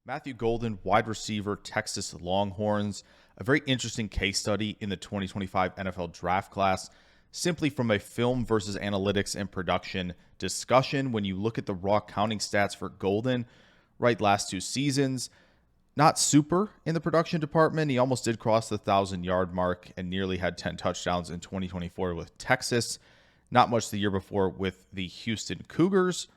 Matthew Golden, wide receiver, Texas Longhorns, a very interesting case study in the 2025 NFL draft class. Simply from a film versus analytics and production discussion, when you look at the raw counting stats for Golden, right, last two seasons, not super in the production department. He almost did cross the 1,000-yard mark and nearly had 10 touchdowns in 2024 with Texas. Not much the year before with the Houston Cougars.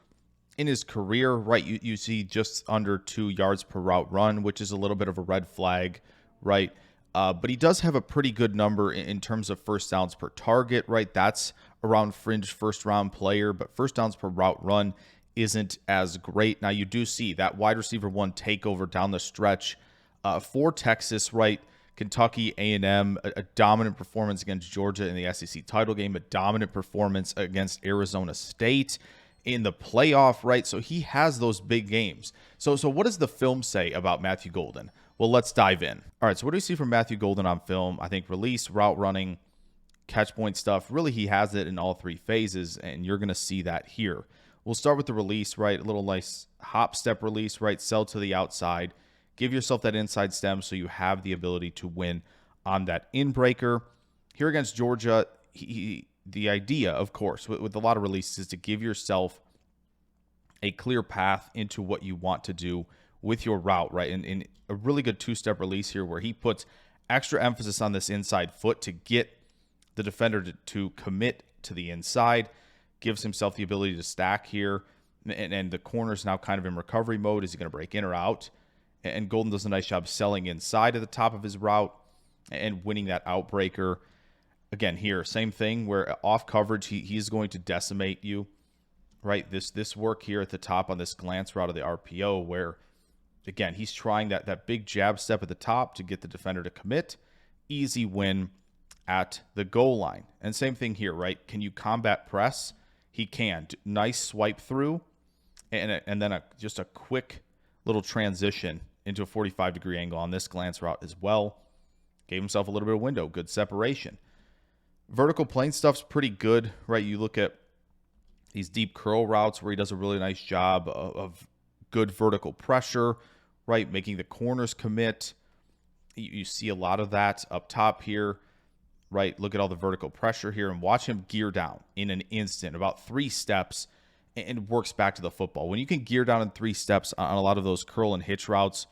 In his career, right, you see just under 2 yards per route run, which is a little bit of a red flag, right? But he does have a pretty good number in terms of first downs per target, right? That's around fringe first round player, but first downs per route run isn't as great. Now, you do see that wide receiver one takeover down the stretch for Texas, right? Kentucky, A&M, a dominant performance against Georgia in the SEC title game, a dominant performance against Arizona State in the playoff, right? So he has those big games. So what does the film say about Matthew Golden? Well, let's dive in. All right, so what do we see from Matthew Golden on film? I think release, route running, catch point stuff. Really, he has it in all three phases, and you're going to see that here. We'll start with the release, right? A little nice hop step release, right? Sell to the outside. Give yourself that inside stem so you have the ability to win on that in-breaker. Here against Georgia, the idea, of course, with a lot of releases is to give yourself a clear path into what you want to do with your route, right? And a really good two-step release here where he puts extra emphasis on this inside foot to get the defender to commit to the inside, gives himself the ability to stack here, and the corner's now kind of in recovery mode. Is he going to break in or out? And Golden does a nice job selling inside at the top of his route and winning that outbreaker. Again, here, same thing where off coverage, he's going to decimate you, right? This work here at the top on this glance route of the RPO where, again, he's trying that big jab step at the top to get the defender to commit. Easy win at the goal line. And same thing here, right? Can you combat press? He can. Nice swipe through and then just a quick little transition into a 45-degree angle on this glance route as well. Gave himself a little bit of window. Good separation. Vertical plane stuff's pretty good, right? You look at these deep curl routes where he does a really nice job of good vertical pressure, right? Making the corners commit. You see a lot of that up top here, right? Look at all the vertical pressure here and watch him gear down in an instant, about 3 steps, and works back to the football. When you can gear down in 3 steps on a lot of those curl and hitch routes,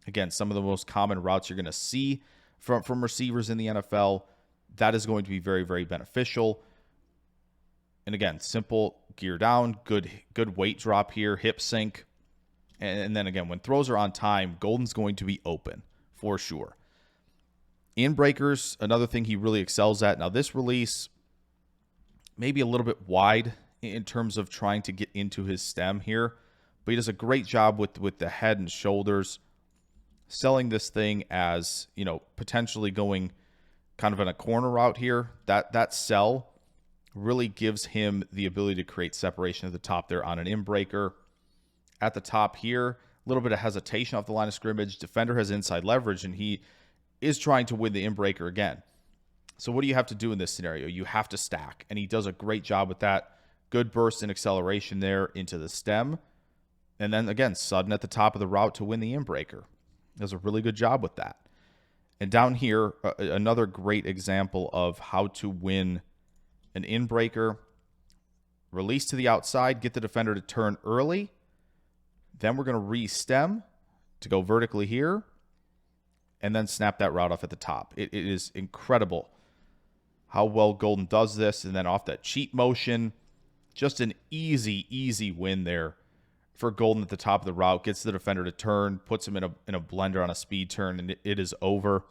again, some of the most common routes you're going to see from receivers in the NFL, that is going to be very, very beneficial. And again, simple gear down, good weight drop here, hip sync. And then again, when throws are on time, Golden's going to be open for sure. In breakers, another thing he really excels at. Now this release, maybe a little bit wide in terms of trying to get into his stem here, but he does a great job with the head and shoulders, selling this thing as, potentially going kind of in a corner route here. That sell really gives him the ability to create separation at the top there on an in-breaker. At the top here, a little bit of hesitation off the line of scrimmage. Defender has inside leverage, and he is trying to win the in-breaker again. So what do you have to do in this scenario? You have to stack, and he does a great job with that. Good burst and acceleration there into the stem. And then, again, sudden at the top of the route to win the in-breaker. Does a really good job with that. And down here, another great example of how to win an in-breaker. Release to the outside, get the defender to turn early. Then we're going to re-stem to go vertically here. And then snap that route off at the top. It is incredible how well Golden does this. And then off that cheat motion, just an easy win there for Golden at the top of the route. Gets the defender to turn, puts him in a blender on a speed turn, and it is over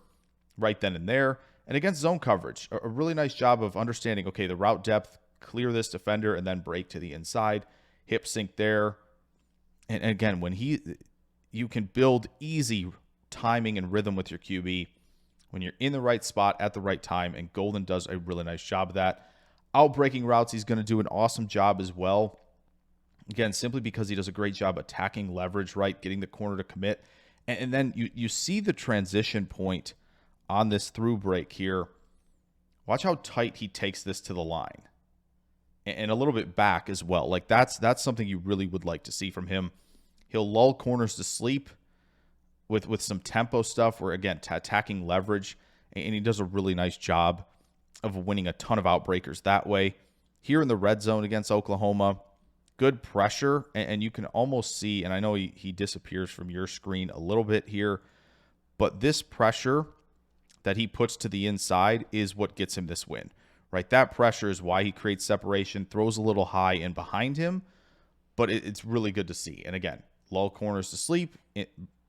right then and there. And against zone coverage, a really nice job of understanding, okay, the route depth, clear this defender, and then break to the inside. Hip sync there. And again, when you can build easy timing and rhythm with your QB when you're in the right spot at the right time, and Golden does a really nice job of that. Outbreaking routes, he's going to do an awesome job as well. Again, simply because he does a great job attacking leverage, right, getting the corner to commit. And then you see the transition point on this through break here. Watch how tight he takes this to the line. And a little bit back as well. Like that's something you really would like to see from him. He'll lull corners to sleep. with some tempo stuff where, again, attacking leverage, and he does a really nice job of winning a ton of outbreakers that way. Here in the red zone against Oklahoma, good pressure, and you can almost see, and I know he disappears from your screen a little bit here, but this pressure that he puts to the inside is what gets him this win, right? That pressure is why he creates separation, throws a little high and behind him, but it's really good to see. And again, lull corners to sleep,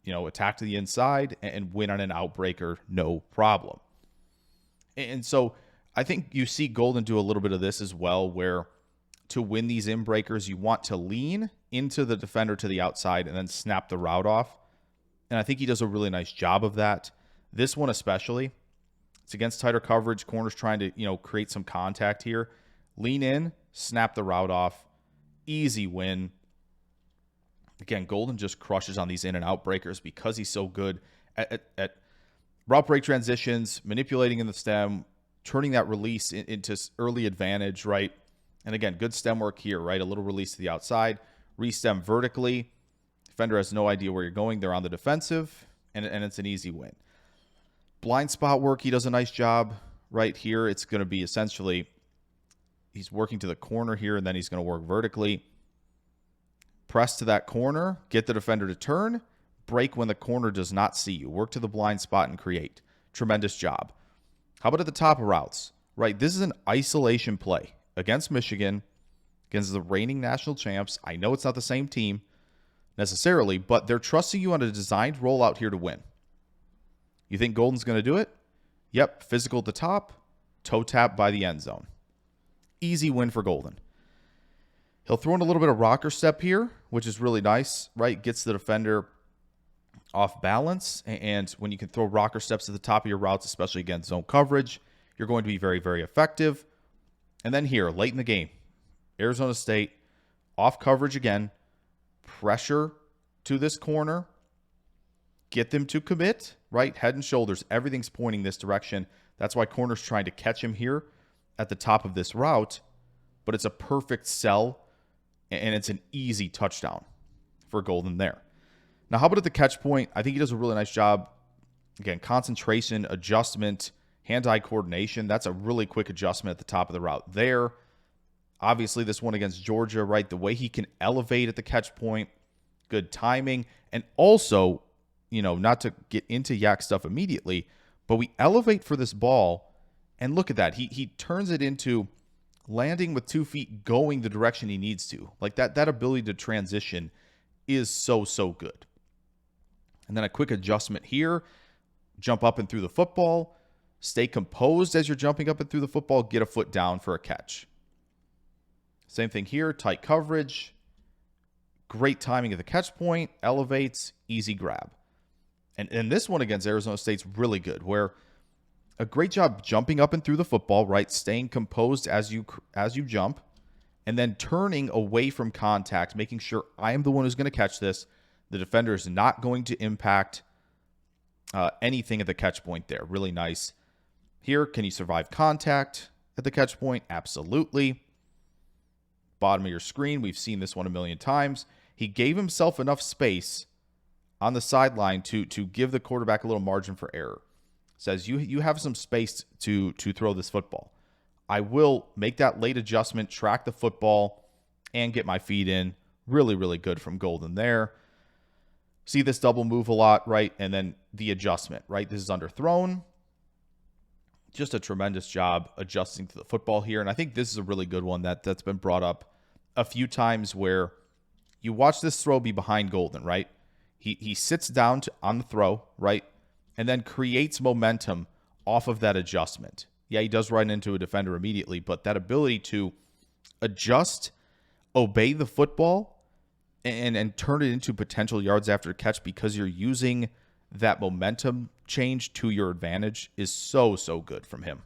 attack to the inside and win on an outbreaker, no problem. And so I think you see Golden do a little bit of this as well, where to win these inbreakers, you want to lean into the defender to the outside and then snap the route off. And I think he does a really nice job of that. This one especially, it's against tighter coverage. Corner's trying to, create some contact here. Lean in, snap the route off. Easy win. Again, Golden just crushes on these in and out breakers because he's so good at route break transitions, manipulating in the stem, turning that release into early advantage, right? And again, good stem work here, right? A little release to the outside, re-stem vertically. Defender has no idea where you're going. They're on the defensive, and it's an easy win. Blind spot work, he does a nice job right here. It's going to be essentially, he's working to the corner here, and then he's going to work vertically. Press to that corner, get the defender to turn, break when the corner does not see you. Work to the blind spot and create. Tremendous job. How about at the top of routes, right? This is an isolation play against Michigan, against the reigning national champs. I know it's not the same team necessarily, but they're trusting you on a designed rollout here to win. You think Golden's going to do it? Yep, physical at the top, toe tap by the end zone. Easy win for Golden. He'll throw in a little bit of rocker step here, which is really nice, right? Gets the defender off balance, and when you can throw rocker steps at the top of your routes, especially against zone coverage, you're going to be very, very effective. And then here, late in the game, Arizona State, off coverage again, pressure to this corner, get them to commit, right? Head and shoulders, everything's pointing this direction. That's why corner's trying to catch him here at the top of this route, but it's a perfect sell, and it's an easy touchdown for Golden there. Now, how about at the catch point? I think he does a really nice job. Again, concentration, adjustment, hand-eye coordination. That's a really quick adjustment at the top of the route there. Obviously, this one against Georgia, right? The way he can elevate at the catch point, good timing. And also, not to get into yak stuff immediately, but we elevate for this ball, and look at that. He turns it into landing with 2 feet going the direction he needs to. Like that ability to transition is so, so good. And then a quick adjustment here. Jump up and through the football. Stay composed as you're jumping up and through the football. Get a foot down for a catch. Same thing here. Tight coverage. Great timing at the catch point. Elevates. Easy grab. And this one against Arizona State's really good, where a great job jumping up and through the football, right? Staying composed as you jump, and then turning away from contact, making sure I am the one who's going to catch this. The defender is not going to impact anything at the catch point there. Really nice. Here, can you survive contact at the catch point? Absolutely. Bottom of your screen, we've seen this one a million times. He gave himself enough space on the sideline to give the quarterback a little margin for error. Says you have some space to throw this football. I will make that late adjustment, track the football, and get my feet in. Really, really good from Golden there. See this double move a lot, right? And then the adjustment, right? This is underthrown. Just a tremendous job adjusting to the football here. And I think this is a really good one that's been brought up a few times, where you watch this throw be behind Golden, right? He sits down on the throw, right? And then creates momentum off of that adjustment. Yeah, he does run into a defender immediately, but that ability to adjust, obey the football, and turn it into potential yards after catch because you're using that momentum change to your advantage is so, so good from him.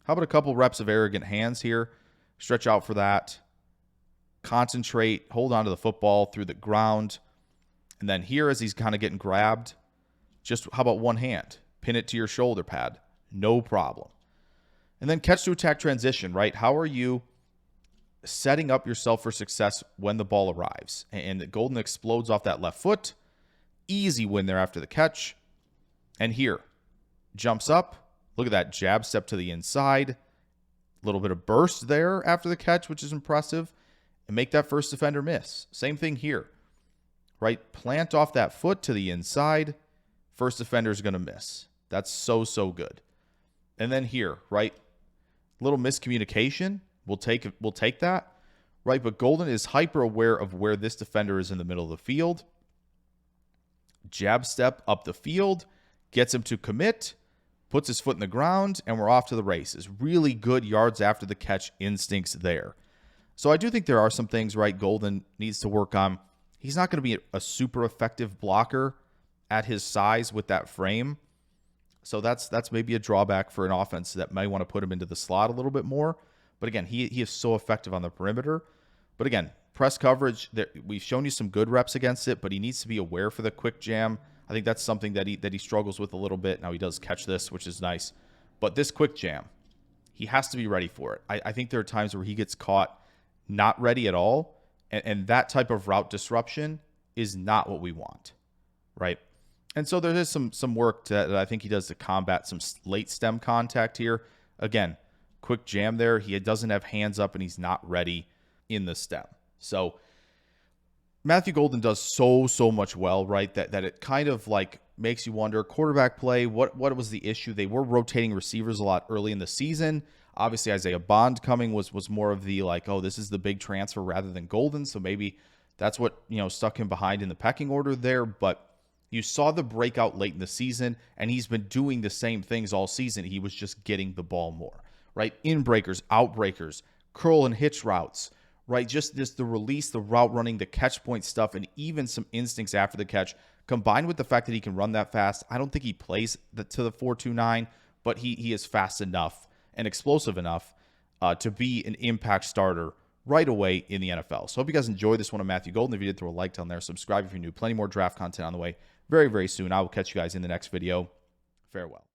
How about a couple reps of arrogant hands here? Stretch out for that. Concentrate, hold on to the football through the ground. And then here, as he's kind of getting grabbed, just how about one hand? Pin it to your shoulder pad. No problem. And then catch to attack transition, right? How are you setting up yourself for success when the ball arrives? And Golden explodes off that left foot, Easy win there after the catch. And here, jumps up. Look at that jab step to the inside. A little bit of burst there after the catch, which is impressive. And make that first defender miss. Same thing here, right? Plant off that foot to the inside. First defender is going to miss. That's so, so good. And then here, right? Little miscommunication. We'll take that, right? But Golden is hyper aware of where this defender is in the middle of the field. Jab step up the field, gets him to commit, puts his foot in the ground, and we're off to the races. Really good yards after the catch instincts there. So I do think there are some things, right, Golden needs to work on. He's not going to be a super effective blocker at his size with that frame. So that's maybe a drawback for an offense that may want to put him into the slot a little bit more. But again, he is so effective on the perimeter. But again, press coverage, we've shown you some good reps against it, but he needs to be aware for the quick jam. I think that's something that he struggles with a little bit. Now he does catch this, which is nice. But this quick jam, he has to be ready for it. I think there are times where he gets caught not ready at all, and that type of route disruption is not what we want, right? And so there is some work that I think he does to combat some late stem contact here. Again, quick jam there. He doesn't have hands up, and he's not ready in the stem. So Matthew Golden does so much well, right? That it kind of like makes you wonder, quarterback play, what was the issue? They were rotating receivers a lot early in the season. Obviously, Isaiah Bond coming was more of the like, oh, this is the big transfer rather than Golden. So maybe that's what, stuck him behind in the pecking order there. But you saw the breakout late in the season, and he's been doing the same things all season. He was just getting the ball more, right? In breakers, out breakers, curl and hitch routes, right? Just the release, the route running, the catch point stuff, and even some instincts after the catch, combined with the fact that he can run that fast. I don't think he plays to the 4.29, but he is fast enough and explosive enough to be an impact starter right away in the NFL. So hope you guys enjoyed this one of Matthew Golden. If you did, throw a like down there. Subscribe if you're new. Plenty more draft content on the way very, very soon. I will catch you guys in the next video. Farewell.